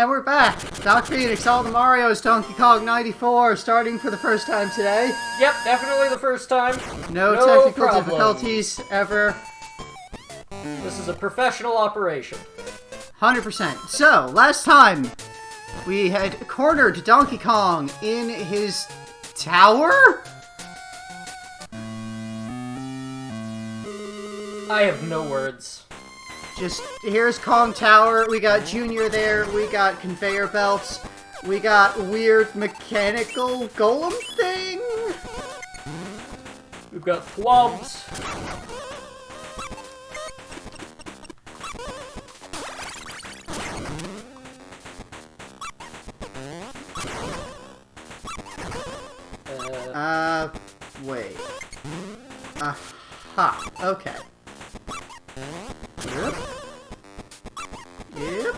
And we're back! Doc Phoenix, all the Marios, Donkey Kong 94, starting for the first time today. Yep, definitely the first time. No technical difficulties ever. This is a professional operation. 100%. So, last time, we had cornered Donkey Kong in his tower? I have no words. Just, here's Kong Tower, we got Junior there, we got conveyor belts, we got weird mechanical golem thing? We've got flubs. Wait. Aha, okay. Yep. Yep.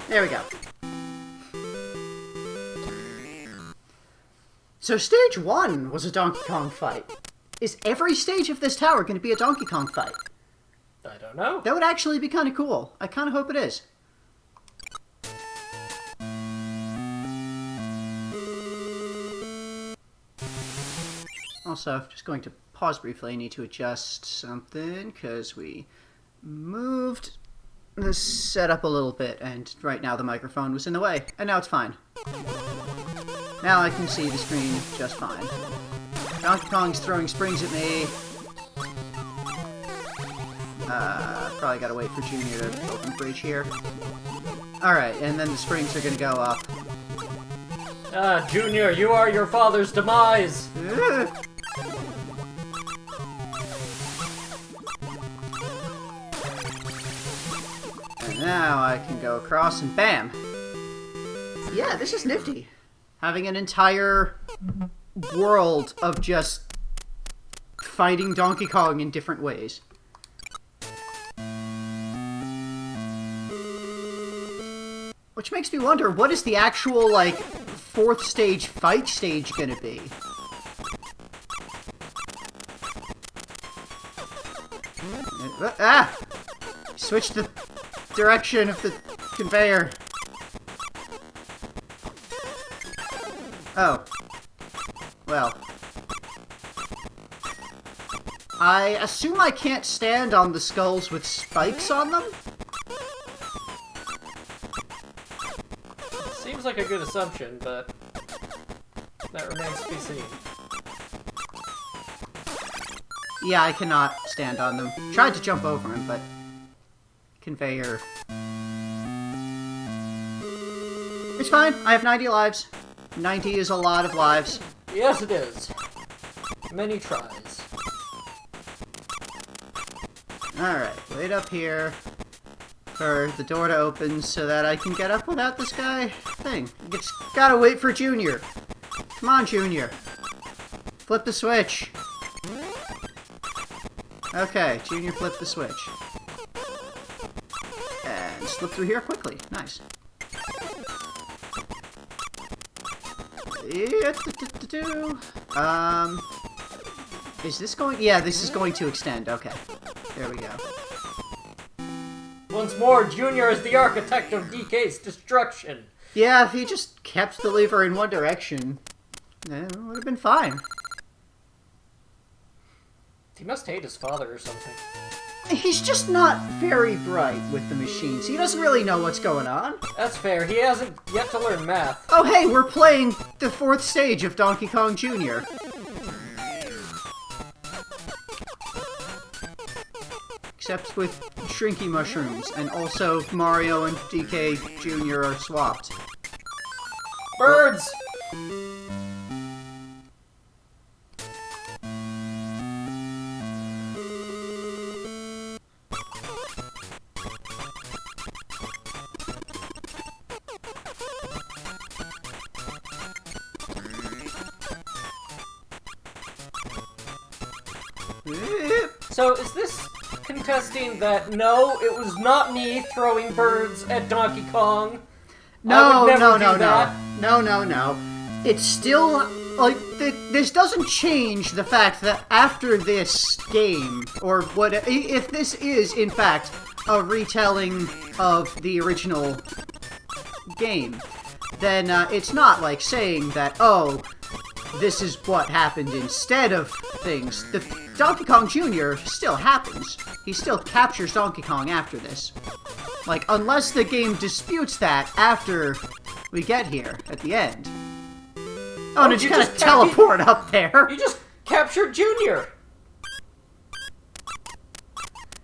There we go. So stage 1 was a Donkey Kong fight. Is every stage of this tower going to be a Donkey Kong fight? I don't know. That would actually be kind of cool. I kind of hope it is. Also, just going to pause briefly. I need to adjust something because we moved the setup a little bit, and right now the microphone was in the way, and now it's fine. Now I can see the screen just fine. Donkey Kong's throwing springs at me. Probably gotta wait for Junior to open the bridge here. Alright, and then the springs are gonna go up. Junior, you are your father's demise! And now I can go across and bam! Yeah, this is nifty. Having an entire world of just fighting Donkey Kong in different ways. Which makes me wonder, what is the actual, like, 4th stage fight stage gonna be? Ah! Switch the direction of the conveyor. Oh. Well. I assume I can't stand on the skulls with spikes on them? Seems like a good assumption, but that remains to be seen. Yeah, I cannot stand on them. Tried to jump over him, but... Conveyor. It's fine. I have 90 lives. 90 is a lot of lives. Yes, it is. Many tries. Alright, wait up here for the door to open so that I can get up without this guy thing. Just gotta wait for Junior. Come on, Junior. Flip the switch. Okay, Junior flipped the switch. And slip through here quickly. Nice. Is this going... Yeah, this is going to extend. Okay. There we go. Once more, Junior is the architect of DK's destruction. Yeah, if he just kept the lever in one direction, it would have been fine. He must hate his father or something. He's just not very bright with the machines. He doesn't really know what's going on. That's fair. He hasn't yet to learn math. Oh, hey, we're playing the 4th stage of Donkey Kong Jr. Except with shrinky mushrooms, and also Mario and DK Jr. are swapped. Birds! So, is this contesting that, no, it was not me throwing birds at Donkey Kong? No. No. It's still, like, this doesn't change the fact that after this game, or what, if this is, in fact, a retelling of the original game, then it's not like saying that, oh, this is what happened instead of things. The Donkey Kong Jr. still happens. He still captures Donkey Kong after this. Like, unless the game disputes that after we get here, at the end. Oh, and you just teleport up there. You just captured Junior!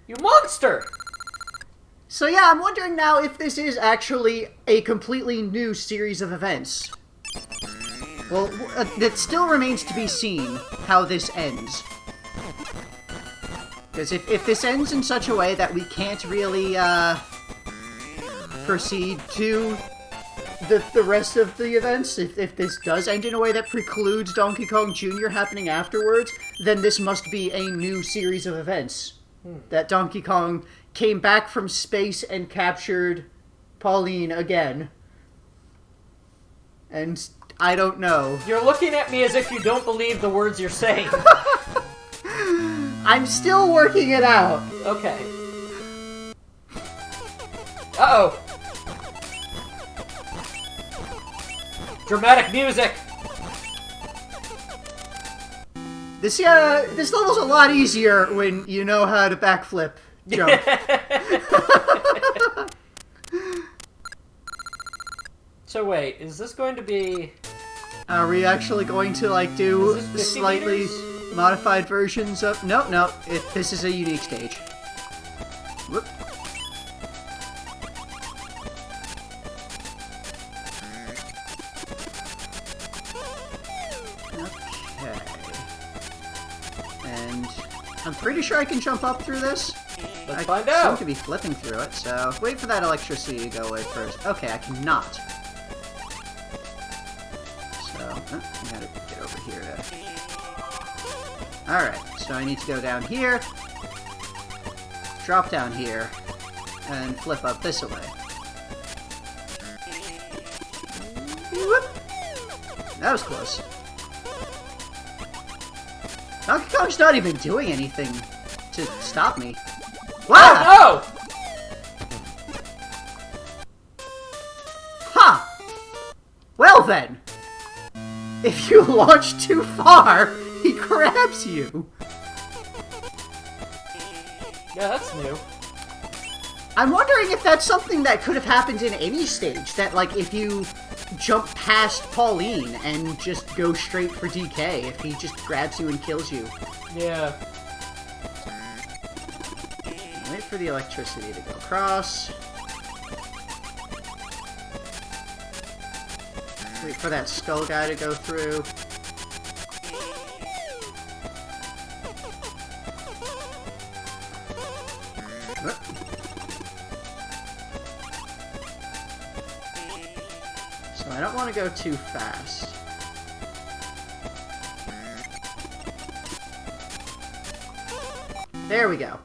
You monster! So yeah, I'm wondering now if this is actually a completely new series of events. Well, it still remains to be seen how this ends. Because if this ends in such a way that we can't really, proceed to the rest of the events, if this does end in a way that precludes Donkey Kong Jr. happening afterwards, then this must be a new series of events. That Donkey Kong came back from space and captured Pauline again. And I don't know. You're looking at me as if you don't believe the words you're saying. I'm still working it out. Okay. Uh-oh. Dramatic music! This level's a lot easier when you know how to backflip jump. So wait, is this going to be... Are we actually going to, like, do Is this 50 slightly meters? modified versions of... No, this is a unique stage. Whoop. Okay. And I'm pretty sure I can jump up through this. Let's find I out! seem to be flipping through it, so wait for that electricity to go away first. Okay, I cannot. So, I gotta get over here to... Alright, so I need to go down here, drop down here, and flip up this way. Whoop! That was close. Donkey Kong's not even doing anything to stop me. Wow! Oh, no! Huh! Well then! If you launch too far, he grabs you! Yeah, that's new. I'm wondering if that's something that could have happened in any stage. That, like, if you jump past Pauline and just go straight for DK, if he just grabs you and kills you. Yeah. Wait for the electricity to go across. Wait for that skull guy to go through. Whoop. So I don't want to go too fast. There we go.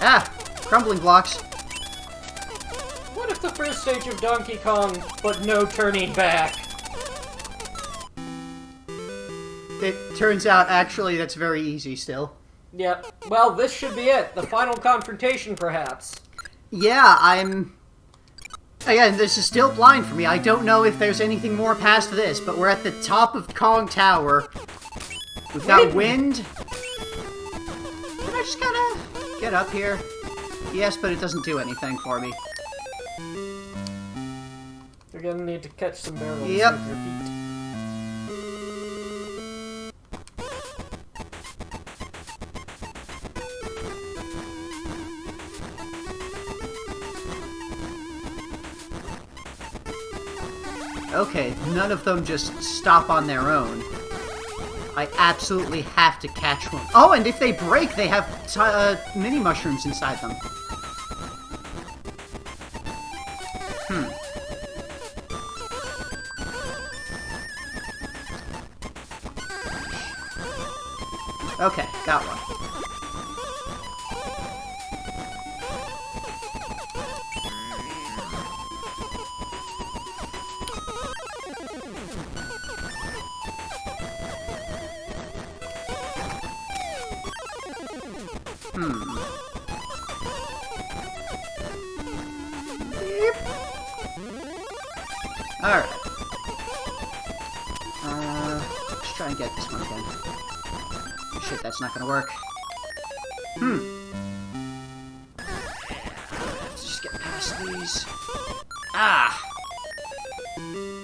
Ah! Crumbling blocks. What if the first stage of Donkey Kong, but no turning back? It turns out, actually, that's very easy still. Yep. Well, this should be it. The final confrontation, perhaps. Yeah, Again, this is still blind for me. I don't know if there's anything more past this, but we're at the top of Kong Tower. We've got wind. Can I just gotta get up here? Yes, but it doesn't do anything for me. You're gonna need to catch some barrels Yep. with your feet. Okay, none of them just stop on their own. I absolutely have to catch one. Oh, and if they break, they have mini mushrooms inside them. Okay, got one. Beep. Alright. Let's try and get this one again. Shit, that's not gonna work. Let's just get past these. Ah!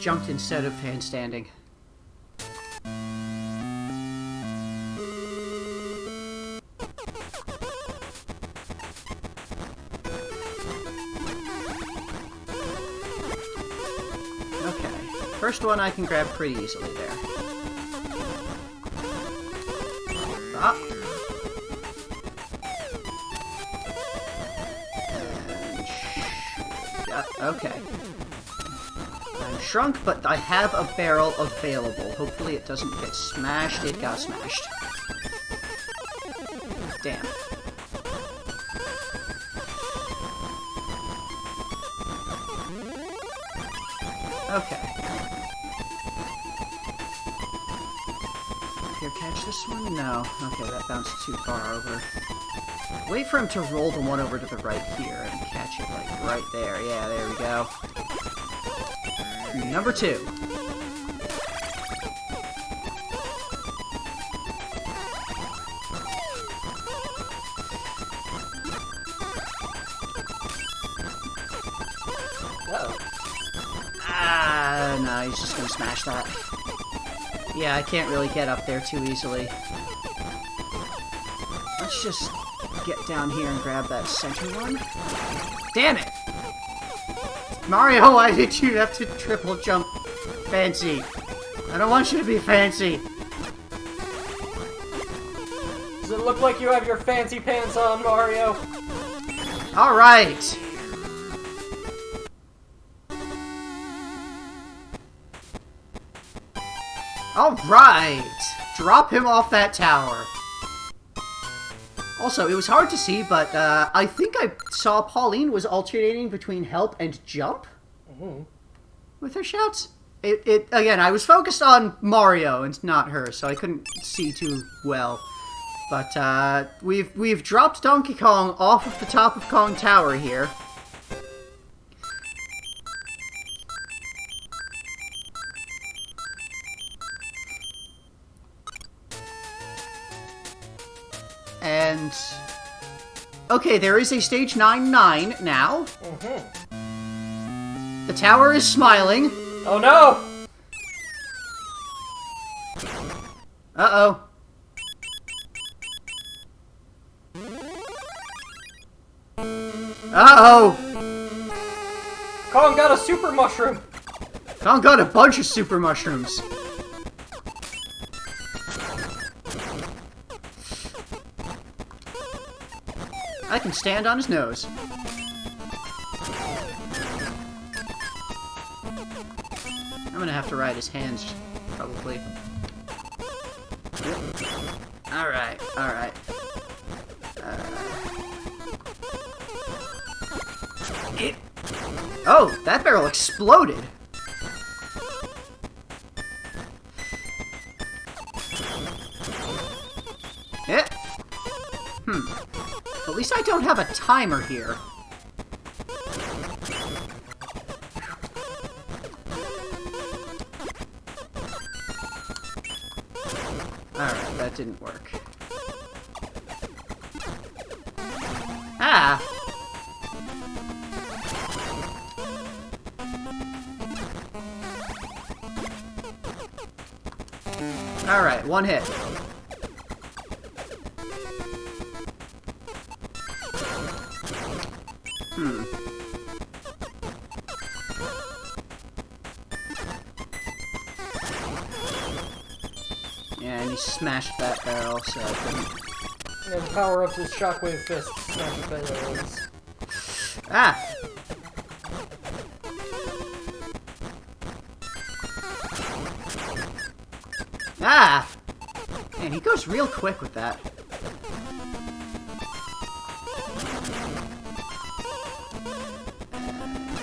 Jumped instead of handstanding. Okay. First one I can grab pretty easily there. Ah. And okay. I'm shrunk, but I have a barrel available. Hopefully it doesn't get smashed. It got smashed. Damn. Okay. Here, catch this one? No. Okay, that bounced too far over. Wait for him to roll the one over to the right here and catch it, like, right there. Yeah, there we go. Number 2. Uh-oh. Ah, no, he's just gonna smash that. Yeah, I can't really get up there too easily. Let's just get down here and grab that center one. Damn it! Mario, why did you have to triple jump fancy? I don't want you to be fancy. Does it look like you have your fancy pants on, Mario? Alright! Alright! Drop him off that tower. Also, it was hard to see, but I think I saw Pauline was alternating between help and jump with her shouts. Again, I was focused on Mario and not her, so I couldn't see too well. But we've dropped Donkey Kong off of the top of Kong Tower here. And okay, there is a stage 9-9 now. The tower is smiling. Oh no! Uh-oh. Uh-oh! Kong got a super mushroom! Kong got a bunch of super mushrooms. I can stand on his nose. I'm gonna have to ride his hands, probably. Alright, alright. Oh, that barrel exploded! Yeah. At least I don't have a timer here. Alright, that didn't work. Ah! Alright, one hit. Yeah, and he smashed that barrel, so I couldn't... Yeah, the power of his shockwave fist smashed barrels. Ah! Ah! Man, he goes real quick with that.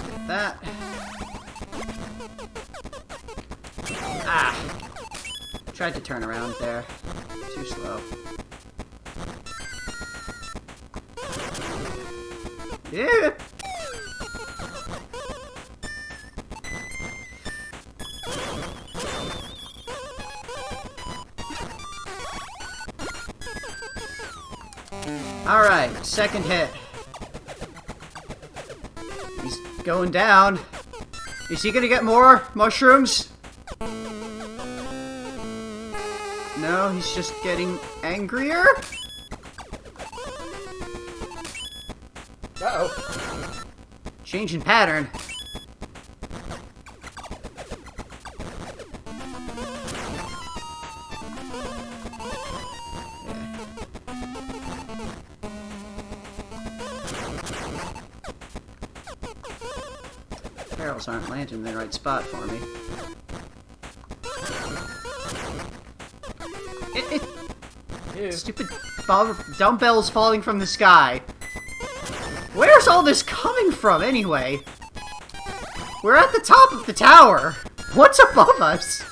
Get that. Ah! Tried to turn around there. Too slow. Yeah. Alright, second hit. He's going down. Is he gonna get more mushrooms? No, he's just getting angrier? Uh-oh. Change in pattern. Barrels aren't landing in the right spot for me. Ew. Stupid dumbbells falling from the sky. Where's all this coming from, anyway? We're at the top of the tower. What's above us?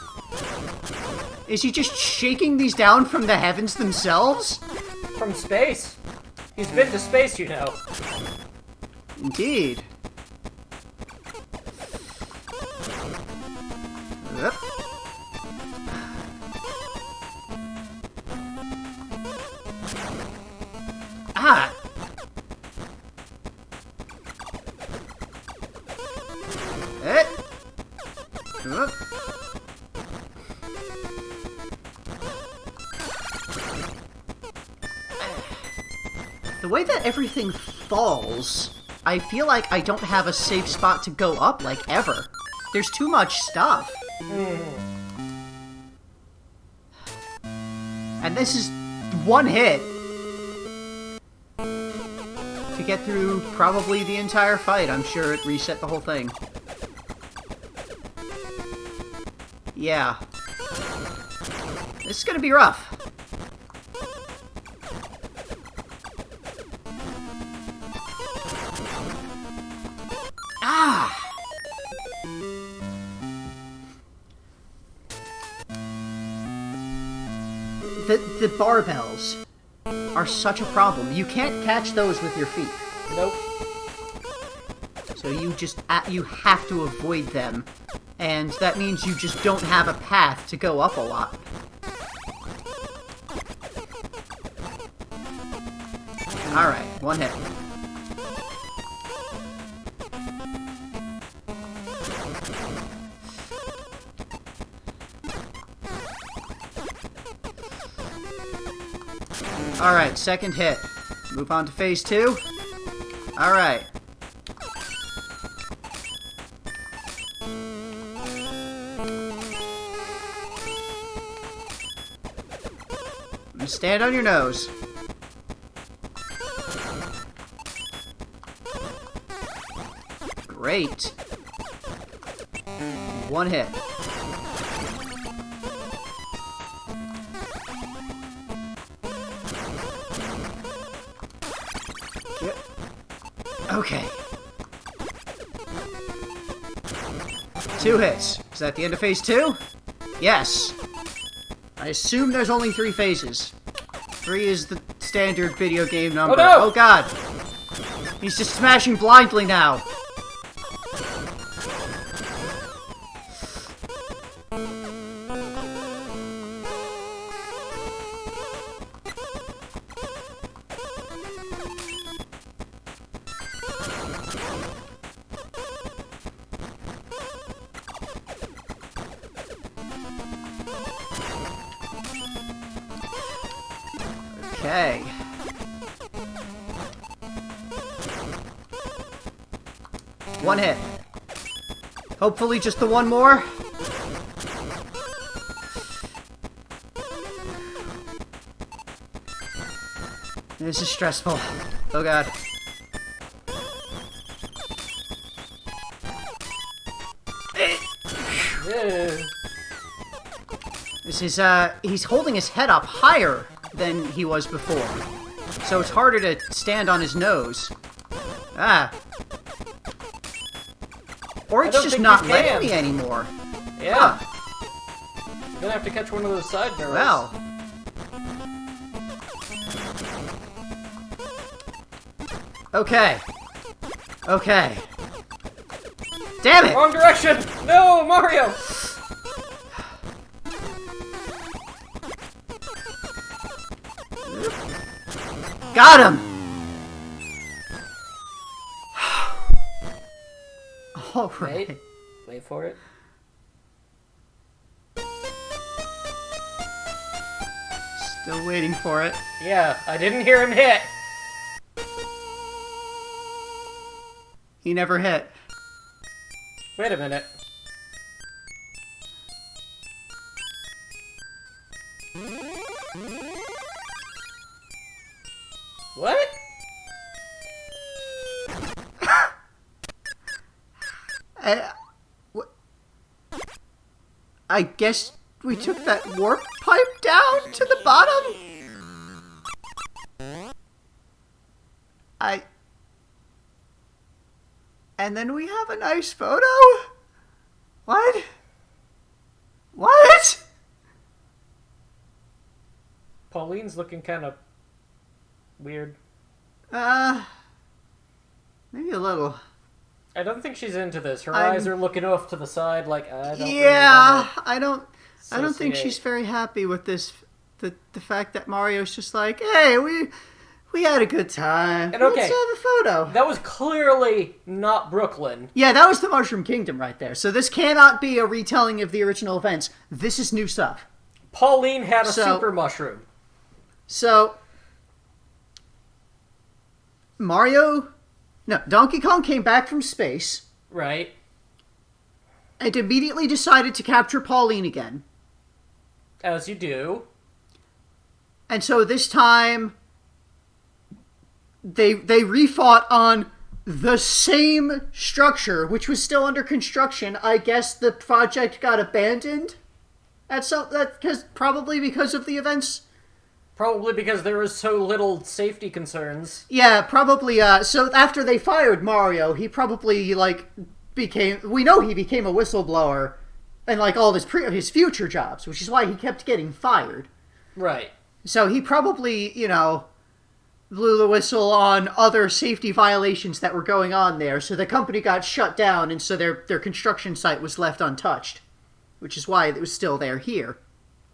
Is he just shaking these down from the heavens themselves? From space. He's been to space, you know. Indeed. Yep. Ah! Whoop. The way that everything falls, I feel like I don't have a safe spot to go up, like, ever. There's too much stuff. And this is one hit to get through probably the entire fight. I'm sure it reset the whole thing. Yeah. This is gonna be rough. Ah! The barbells are such a problem. You can't catch those with your feet. Nope. So you have to avoid them. And that means you just don't have a path to go up a lot. Alright, one hit. Alright, second hit. Move on to phase 2. Alright. Stand on your nose. Great. One hit. Okay. 2 hits. Is that the end of phase 2? Yes. I assume there's only 3 phases. 3 is the standard video game number. Oh, no! Oh god! He's just smashing blindly now! Okay. One hit. Hopefully just the one more. This is stressful. Oh god. This is, he's holding his head up higher than he was before. So it's harder to stand on his nose. Ah. Or it's just not letting me anymore. Yeah. Huh. You're gonna have to catch one of those side barrels. Well. Okay. Okay. Damn it! Wrong direction! No, Mario! Got him! Alright. Wait for it. Still waiting for it. Yeah, I didn't hear him hit. He never hit. Wait a minute. What? I guess we took that warp pipe down to the bottom? And then we have a nice photo? What? What? Pauline's looking kind of weird. Maybe a little. I don't think she's into this. Her eyes are looking off to the side like, I don't Yeah, really I don't think she's very happy with this. The fact that Mario's just like, hey, we had a good time. And okay, let's have a photo. That was clearly not Brooklyn. Yeah, that was the Mushroom Kingdom right there. So this cannot be a retelling of the original events. This is new stuff. Pauline had a super mushroom. So, Donkey Kong came back from space. Right. And immediately decided to capture Pauline again. As you do. And so this time, they refought on the same structure, which was still under construction. I guess the project got abandoned probably because of the events. Probably because there was so little safety concerns. Yeah, probably. So after they fired Mario, he probably became. We know he became a whistleblower, and all his his future jobs, which is why he kept getting fired. Right. So he probably, blew the whistle on other safety violations that were going on there. So the company got shut down, and so their construction site was left untouched, which is why it was still there here.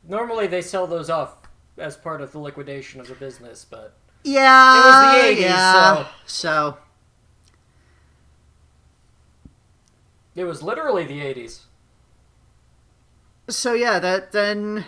Normally they sell those off as part of the liquidation of the business, but yeah, it was the 80s, yeah. So it was literally the 80s. So yeah, then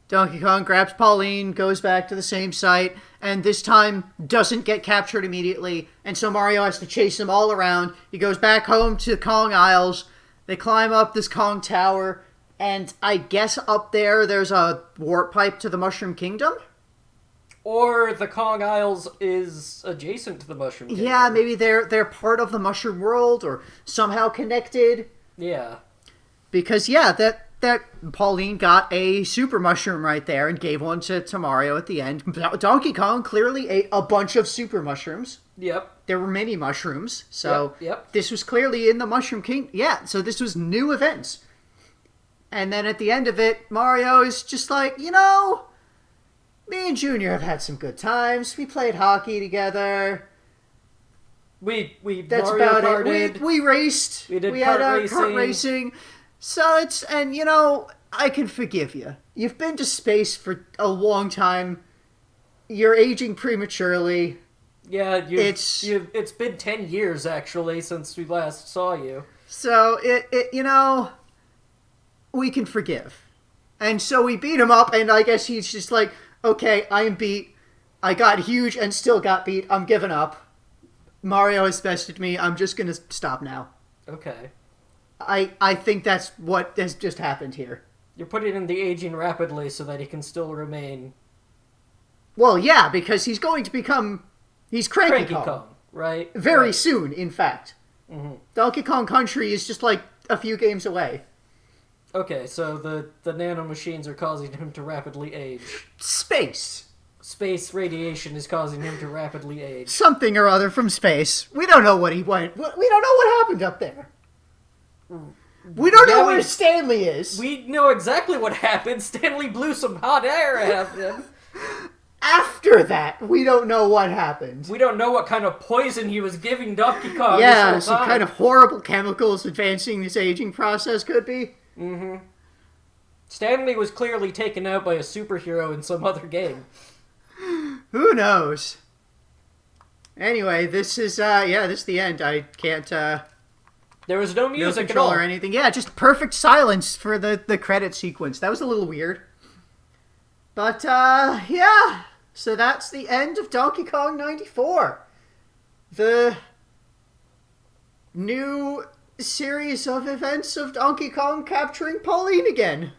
Donkey Kong grabs Pauline, goes back to the same site, and this time doesn't get captured immediately, and so Mario has to chase him all around. He goes back home to Kong Isles. They climb up this Kong Tower, and I guess up there's a warp pipe to the Mushroom Kingdom? Or the Kong Isles is adjacent to the Mushroom Kingdom. Yeah, maybe they're part of the Mushroom World, or somehow connected. Yeah. Because, yeah, that Pauline got a super mushroom right there and gave one to Mario at the end. Donkey Kong clearly ate a bunch of super mushrooms. Yep. There were many mushrooms, so yep. This was clearly in the Mushroom King. Yeah, so this was new events. And then at the end of it, Mario is just like, me and Junior have had some good times. We played hockey together. That's Mario about Karted. it. We raced. We had kart kart racing. So I can forgive you. You've been to space for a long time. You're aging prematurely. Yeah, it's been 10 years, actually, since we last saw you. So, we can forgive. And so we beat him up, and I guess he's just like, okay, I am beat. I got huge and still got beat. I'm giving up. Mario has bested me. I'm just gonna stop now. Okay. I think that's what has just happened here. You're putting in the aging rapidly so that he can still remain... Well, yeah, because he's going to become... He's Cranky Kong. Right? Very soon, in fact. Mm-hmm. Donkey Kong Country is just a few games away. Okay, so the nanomachines are causing him to rapidly age. Space radiation is causing him to rapidly age. Something or other from space. We don't know what he went... We don't know what happened up there. We don't know where Stanley is. We know exactly what happened. Stanley blew some hot air at him. After after that, we don't know what happened. We don't know what kind of poison he was giving Donkey Kong. Yeah, some kind of horrible chemicals advancing this aging process could be. Mm-hmm. Stanley was clearly taken out by a superhero in some other game. Who knows? Anyway, this is this is the end. I can't there was no music no control at all or anything. Yeah, just perfect silence for the credit sequence. That was a little weird. But yeah, so that's the end of Donkey Kong 94. The new series of events of Donkey Kong capturing Pauline again.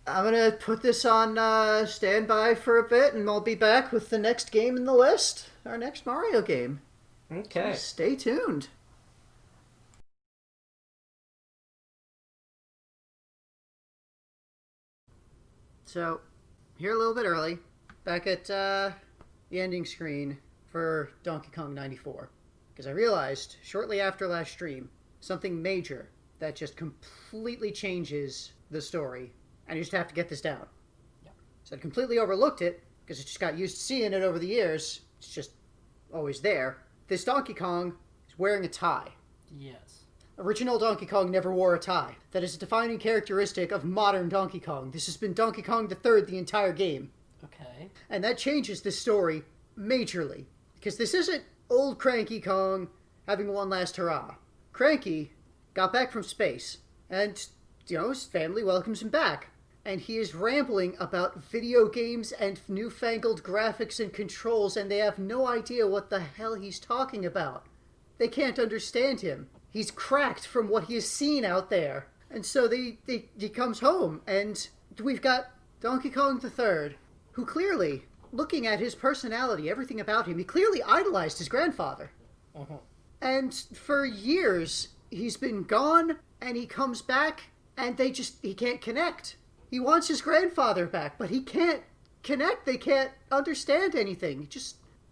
I'm gonna put this on standby for a bit, and I'll be back with the next game in the list, our next Mario game. Okay. So stay tuned. So, here a little bit early, back at the ending screen for Donkey Kong 94. Because I realized, shortly after last stream, something major that just completely changes the story. And you just have to get this down. Yeah. So I completely overlooked it, because I just got used to seeing it over the years. It's just always there. This Donkey Kong is wearing a tie. Yes. Original Donkey Kong never wore a tie. That is a defining characteristic of modern Donkey Kong. This has been Donkey Kong the Third the entire game. Okay. And that changes this story majorly. Because this isn't old Cranky Kong having one last hurrah. Cranky got back from space, and, his family welcomes him back. And he is rambling about video games and newfangled graphics and controls, and they have no idea what the hell he's talking about. They can't understand him. He's cracked from what he has seen out there. And so he comes home, and we've got Donkey Kong the Third, who clearly, looking at his personality, everything about him, he clearly idolized his grandfather. Uh-huh. And for years, he's been gone, and he comes back, and he can't connect. He wants his grandfather back, but he can't connect. They can't understand anything.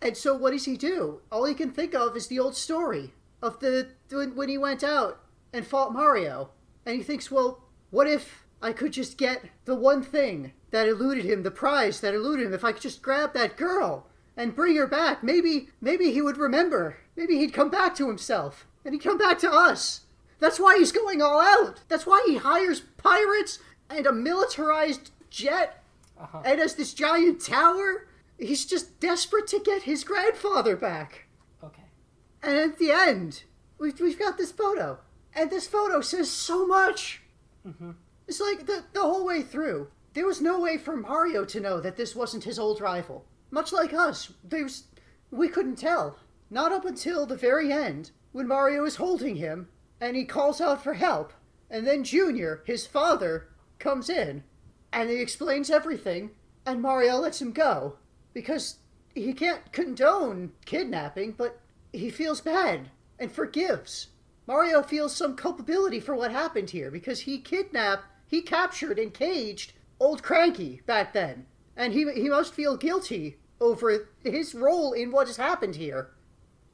And so what does he do? All he can think of is the old story of when he went out and fought Mario. And he thinks, well, what if I could just get the one thing that eluded him, the prize that eluded him, if I could just grab that girl and bring her back? Maybe he would remember. Maybe he'd come back to himself. And he'd come back to us. That's why he's going all out. That's why he hires pirates and a militarized jet, and has this giant tower. He's just desperate to get his grandfather back. Okay. And at the end, we've got this photo. And this photo says so much. Mm-hmm. It's like the whole way through, there was no way for Mario to know that this wasn't his old rival. Much like us, we couldn't tell. Not up until the very end, when Mario is holding him, and he calls out for help. And then Junior, his father, comes in, and he explains everything, and Mario lets him go. Because he can't condone kidnapping, but he feels bad, and forgives. Mario feels some culpability for what happened here, because he captured and caged old Cranky back then. And he must feel guilty over his role in what has happened here.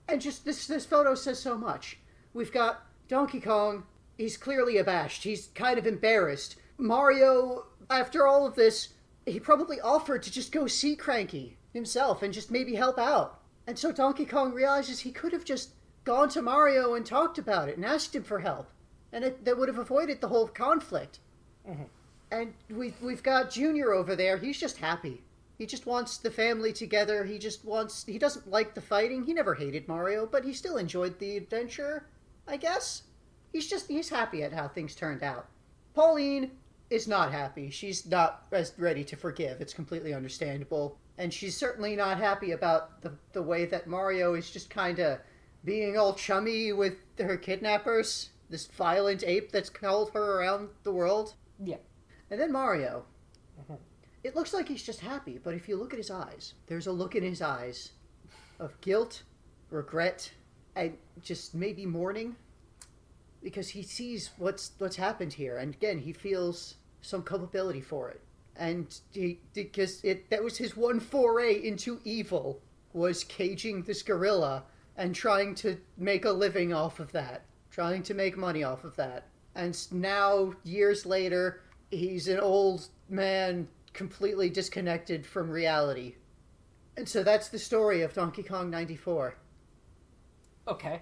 And just this photo says so much. We've got Donkey Kong. He's clearly abashed. He's kind of embarrassed. Mario, after all of this, he probably offered to just go see Cranky himself and just maybe help out. And so Donkey Kong realizes he could have just gone to Mario and talked about it and asked him for help. And that would have avoided the whole conflict. Mm-hmm. And we've got Junior over there. He's just happy. He just wants the family together. He doesn't like the fighting. He never hated Mario, but he still enjoyed the adventure, I guess. He's happy at how things turned out. Pauline is not happy. She's not as ready to forgive. It's completely understandable. And she's certainly not happy about the way that Mario is just kind of being all chummy with her kidnappers. This violent ape that's called her around the world. Yeah. And then Mario. It looks like he's just happy, but if you look at his eyes, there's a look in his eyes of guilt, regret, and just maybe mourning. Because he sees what's happened here, and again, he feels some culpability for it. And that was his one foray into evil, was caging this gorilla and trying to make a living off of that, trying to make money off of that. And now, years later, he's an old man completely disconnected from reality. And so that's the story of Donkey Kong 94. Okay.